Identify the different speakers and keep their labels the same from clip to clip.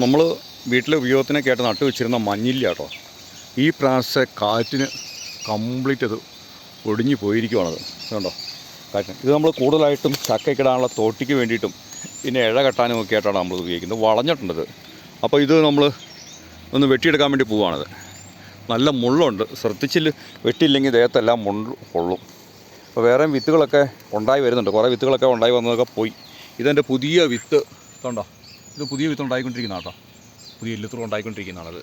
Speaker 1: നമ്മൾ വീട്ടിലെ ഉപയോഗത്തിനൊക്കെ ആയിട്ട് നട്ടു വെച്ചിരുന്ന മഞ്ഞില്ല കേട്ടോ. ഈ പ്രാവശ്യത്തെ കാറ്റിന് കംപ്ലീറ്റ് അത് ഒടിഞ്ഞു പോയിരിക്കുവാണത്. കണ്ടോ കാറ്റിന്. ഇത് നമ്മൾ കൂടുതലായിട്ടും ചക്കയ്ക്കിടാനുള്ള തോട്ടിക്ക് വേണ്ടിയിട്ടും പിന്നെ ഇഴ കെട്ടാനും ഒക്കെ ആയിട്ടാണ് നമ്മൾ ഉപയോഗിക്കുന്നത്. വളഞ്ഞിട്ടുണ്ടത്. അപ്പോൾ ഇത് നമ്മൾ ഒന്ന് വെട്ടിയെടുക്കാൻ വേണ്ടി പോവുകയാണത്. നല്ല മുള്ളുണ്ട്, ശ്രദ്ധിച്ചില്ല വെട്ടിയില്ലെങ്കിൽ ദേഹത്തെല്ലാം മുള്ളു കൊള്ളും. അപ്പോൾ വേറെ വിത്തുകളൊക്കെ ഉണ്ടായി വരുന്നുണ്ട്. കുറേ വിത്തുകളൊക്കെ ഉണ്ടായി വന്നതൊക്കെ പോയി. ഇതെൻ്റെ പുതിയ വിത്ത് കണ്ടോ. ഇത് പുതിയ വിത്ത് ഉണ്ടായിക്കൊണ്ടിരിക്കുന്ന കേട്ടോ. പുതിയ ഇല്ലത്തും ഉണ്ടായിക്കൊണ്ടിരിക്കുന്നതാണത്.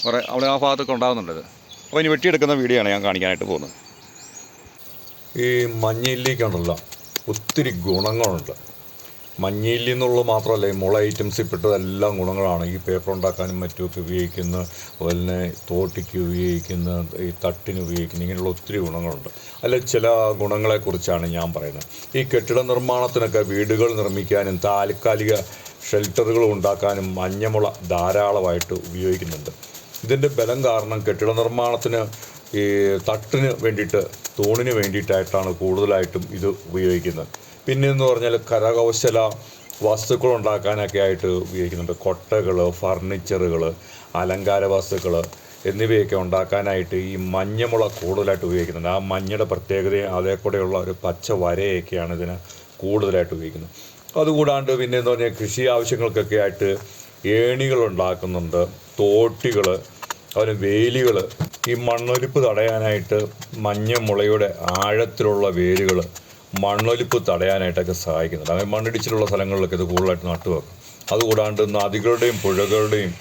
Speaker 1: കുറേ അവിടെ ആ ഭാഗത്തൊക്കെ ഉണ്ടാകുന്നുണ്ടത്. അപ്പോൾ ഇനി വെട്ടിയെടുക്കുന്ന വീഡിയോ ആണ് ഞാൻ കാണിക്കാനായിട്ട് പോകുന്നത്.
Speaker 2: ഈ മഞ്ഞയില്ലിക്കുണ്ടല്ലോ ഒത്തിരി ഗുണങ്ങളുണ്ട്. മഞ്ഞയില്ലി എന്നുള്ളത് മാത്രമല്ല, ഈ മുള ഐറ്റംസിൽ പെട്ടതെല്ലാം ഗുണങ്ങളാണ്. ഈ പേപ്പർ ഉണ്ടാക്കാനും മറ്റുമൊക്കെ ഉപയോഗിക്കുന്ന, അതുപോലെ തന്നെ തോട്ടിക്ക് ഉപയോഗിക്കുന്ന, ഈ തട്ടിന് ഉപയോഗിക്കുന്ന, ഇങ്ങനെയുള്ള ഒത്തിരി ഗുണങ്ങളുണ്ട്. അല്ല, ചില ഗുണങ്ങളെക്കുറിച്ചാണ് ഞാൻ പറയുന്നത്. ഈ കെട്ടിട നിർമ്മാണത്തിനൊക്കെ വീടുകൾ നിർമ്മിക്കാനും താൽക്കാലിക ഷെൽട്ടറുകൾ ഉണ്ടാക്കാനും മഞ്ഞമുള ധാരാളമായിട്ട് ഉപയോഗിക്കുന്നുണ്ട്. ഇതിൻ്റെ ബലം കാരണം കെട്ടിട നിർമ്മാണത്തിന് ഈ തട്ടിന് വേണ്ടിയിട്ട്, തൂണിന് വേണ്ടിയിട്ടായിട്ടാണ് കൂടുതലായിട്ടും ഇത് ഉപയോഗിക്കുന്നത്. പിന്നെയെന്ന് പറഞ്ഞാൽ കരകൗശല വസ്തുക്കൾ ഉണ്ടാക്കാനൊക്കെ ആയിട്ട് ഉപയോഗിക്കുന്നുണ്ട്. കൊട്ടകൾ, ഫർണിച്ചറുകൾ, അലങ്കാര വസ്തുക്കൾ എന്നിവയൊക്കെ ഉണ്ടാക്കാനായിട്ട് ഈ മഞ്ഞമുള കൂടുതലായിട്ട് ഉപയോഗിക്കുന്നുണ്ട്. ആ മഞ്ഞയുടെ പ്രത്യേകതയും അതേക്കൂടെയുള്ള ഒരു പച്ച വരയൊക്കെയാണ് ഇതിന് കൂടുതലായിട്ട് ഉപയോഗിക്കുന്നത്. അതുകൂടാണ്ട് പിന്നെ എന്ന് പറഞ്ഞാൽ കൃഷി ആവശ്യങ്ങൾക്കൊക്കെ ആയിട്ട് ഏണികൾ ഉണ്ടാക്കുന്നുണ്ട്, തോട്ടികൾ, അതുപോലെ വേലികൾ. ഈ മണ്ണൊലിപ്പ് തടയാനായിട്ട് മഞ്ഞമുളയുടെ ആഴത്തിലുള്ള വേരുകൾ മണ്ണൊലിപ്പ് തടയാനായിട്ടൊക്കെ സഹായിക്കുന്നുണ്ട്. അങ്ങനെ മണ്ണിടിച്ചിലുള്ള സ്ഥലങ്ങളിലൊക്കെ ഇത് കൂടുതലായിട്ട് നട്ടുവെക്കും. അതുകൂടാണ്ട് നദികളുടെയും പുഴകളുടെയും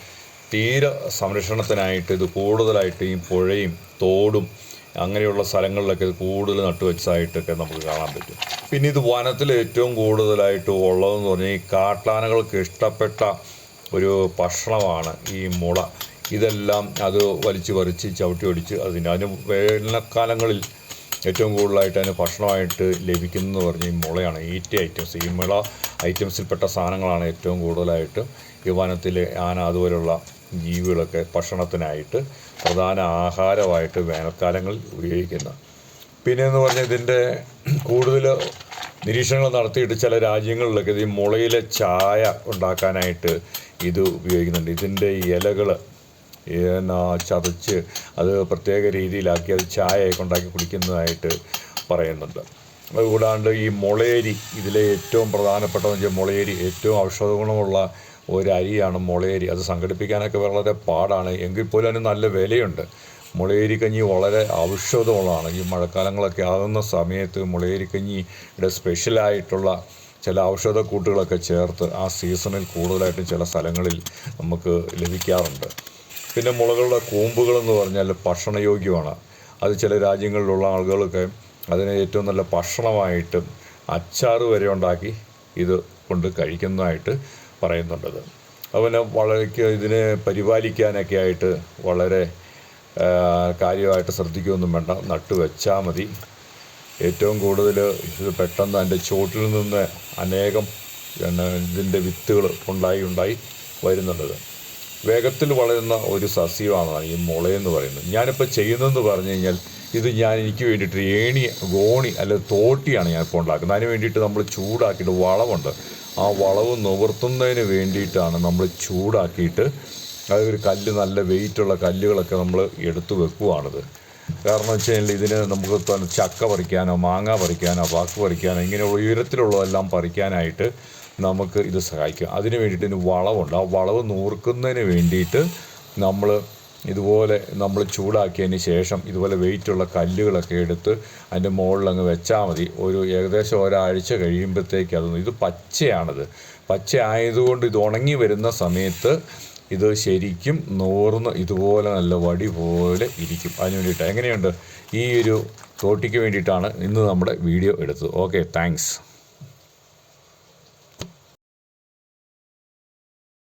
Speaker 2: തീര സംരക്ഷണത്തിനായിട്ട് ഇത് കൂടുതലായിട്ട് ഈ പുഴയും തോടും അങ്ങനെയുള്ള സ്ഥലങ്ങളിലൊക്കെ ഇത് കൂടുതൽ നട്ടുവെച്ചതായിട്ടൊക്കെ നമുക്ക് കാണാൻ പറ്റും. പിന്നെ ഇത് വനത്തിൽ ഏറ്റവും കൂടുതലായിട്ട് ഉള്ളതെന്ന് പറഞ്ഞാൽ ഈ കാട്ടാനകൾക്ക് ഇഷ്ടപ്പെട്ട ഒരു ഭക്ഷണമാണ് ഈ മുള. ഇതെല്ലാം അത് വലിച്ച് പറിച്ച് ചവിട്ടി ഒടിച്ച് അതിന് വേനൽക്കാലങ്ങളിൽ ഏറ്റവും കൂടുതലായിട്ട് അതിന് ഭക്ഷണമായിട്ട് ലഭിക്കുന്നതെന്ന് പറഞ്ഞാൽ ഈ മുളയാണ്. ഈറ്റ ഐറ്റംസ്, ഈ മുള ഐറ്റംസിൽപ്പെട്ട സാധനങ്ങളാണ് ഏറ്റവും കൂടുതലായിട്ട് ഈ വനത്തിലെ ആന അതുപോലുള്ള ജീവികളൊക്കെ ഭക്ഷണത്തിനായിട്ട് പ്രധാന ആഹാരമായിട്ട് വേനൽക്കാലങ്ങളിൽ ഉപയോഗിക്കുന്നത്. പിന്നെയെന്ന് പറഞ്ഞാൽ ഇതിൻ്റെ കൂടുതൽ നിരീക്ഷണങ്ങൾ നടത്തിയിട്ട് ചില രാജ്യങ്ങളിലൊക്കെ ഈ മുളയിലെ ചായ ഉണ്ടാക്കാനായിട്ട് ഇത് ഉപയോഗിക്കുന്നുണ്ട്. ഇതിൻ്റെ ഇലകൾ ചതച്ച് അത് പ്രത്യേക രീതിയിലാക്കി അത് ചായയൊക്കെ ഉണ്ടാക്കി കുടിക്കുന്നതായിട്ട് പറയുന്നുണ്ട്. അതുകൂടാണ്ട് ഈ മുളയരി, ഇതിലെ ഏറ്റവും പ്രധാനപ്പെട്ടതെന്ന് വെച്ചാൽ മുളയരി ഏറ്റവും ഔഷധ ഗുണമുള്ള ഒരു അരിയാണ് മുളയരി. അത് സംഘടിപ്പിക്കാനൊക്കെ വളരെ പാടാണ്, എങ്കിൽ പോലും അതിന് നല്ല വിലയുണ്ട്. മുളയരിക്കഞ്ഞി വളരെ ഔഷധമുള്ളതാണ്. ഈ മഴക്കാലങ്ങളൊക്കെ ആകുന്ന സമയത്ത് മുളയരിക്കഞ്ഞിയുടെ സ്പെഷ്യലായിട്ടുള്ള ചില ഔഷധക്കൂട്ടുകളൊക്കെ ചേർത്ത് ആ സീസണിൽ കൂടുതലായിട്ടും ചില സ്ഥലങ്ങളിൽ നമുക്ക് ലഭിക്കാറുണ്ട്. പിന്നെ മുളകളുടെ കൂമ്പുകളെന്ന് പറഞ്ഞാൽ ഭക്ഷണയോഗ്യമാണ്. അത് ചില രാജ്യങ്ങളിലുള്ള ആളുകളൊക്കെ അതിനെ ഏറ്റവും നല്ല ഭക്ഷണമായിട്ട് അച്ചാറ് വരെ ഉണ്ടാക്കി ഇത് കൊണ്ട് കഴിക്കുന്നതായിട്ട് പറയുന്നുണ്ടത്. അതുപോലെ വളരെ ഇതിനെ പരിപാലിക്കാനൊക്കെ ആയിട്ട് വളരെ കാര്യമായിട്ട് ശ്രദ്ധിക്കുകയൊന്നും വേണ്ട, നട്ടു വെച്ചാൽ മതി. ഏറ്റവും കൂടുതൽ ഇത് പെട്ടെന്ന് അതിൻ്റെ ചുവട്ടിൽ നിന്ന് അനേകം ഇതിൻ്റെ വിത്തുകൾ ഉണ്ടായി വരുന്നുണ്ടത്. വേഗത്തിൽ വളരുന്ന ഒരു സസ്യമാണ് ഈ മുളയെന്ന് പറയുന്നത്. ഞാനിപ്പോൾ ചെയ്യുന്നതെന്ന് പറഞ്ഞു കഴിഞ്ഞാൽ ഇത് എനിക്ക് വേണ്ടിയിട്ട് ഗോണി അല്ല തോട്ടിയാണ് ഞാനിപ്പോൾ ഉണ്ടാക്കുന്നത്. അതിന് വേണ്ടിയിട്ട് നമ്മൾ ചൂടാക്കിയിട്ട് വളവുണ്ട്. ആ വളവ് നിവർത്തുന്നതിന് വേണ്ടിയിട്ടാണ് നമ്മൾ ചൂടാക്കിയിട്ട് അതൊരു കല്ല്, നല്ല വെയിറ്റുള്ള കല്ലുകളൊക്കെ നമ്മൾ എടുത്തു വെക്കുവാണിത്. കാരണം വെച്ച് കഴിഞ്ഞാൽ ഇതിന് നമുക്ക് ചക്ക പറിക്കാനോ മാങ്ങ പറിക്കാനോ പാക്ക് പറിക്കാനോ ഇങ്ങനെ ഉയരത്തിലുള്ളതെല്ലാം പറിക്കാനായിട്ട് നമുക്ക് ഇത് സഹായിക്കും. അതിന് വേണ്ടിയിട്ട് ഇതിന് വളവുണ്ട്. ആ വളവ് നൂർക്കുന്നതിന് വേണ്ടിയിട്ട് നമ്മൾ ചൂടാക്കിയതിന് ശേഷം ഇതുപോലെ വെയിറ്റുള്ള കല്ലുകളൊക്കെ എടുത്ത് അതിൻ്റെ മുകളിലങ്ങ് വെച്ചാൽ മതി. ഏകദേശം ഒരാഴ്ച കഴിയുമ്പോഴത്തേക്ക് ഇത് പച്ചയാണത്. പച്ച ആയതുകൊണ്ട് ഇത് ഉണങ്ങി വരുന്ന സമയത്ത് ഇത് ശരിക്കും നൂർന്ന് ഇതുപോലെ നല്ല വടി പോലെ ഇരിക്കും. അതിന് വേണ്ടിയിട്ട് എങ്ങനെയുണ്ട് ഈ ഒരു തോട്ടിക്ക് വേണ്ടിയിട്ടാണ് ഇന്ന് നമ്മുടെ വീഡിയോ എടുത്തത്. Okay, thanks.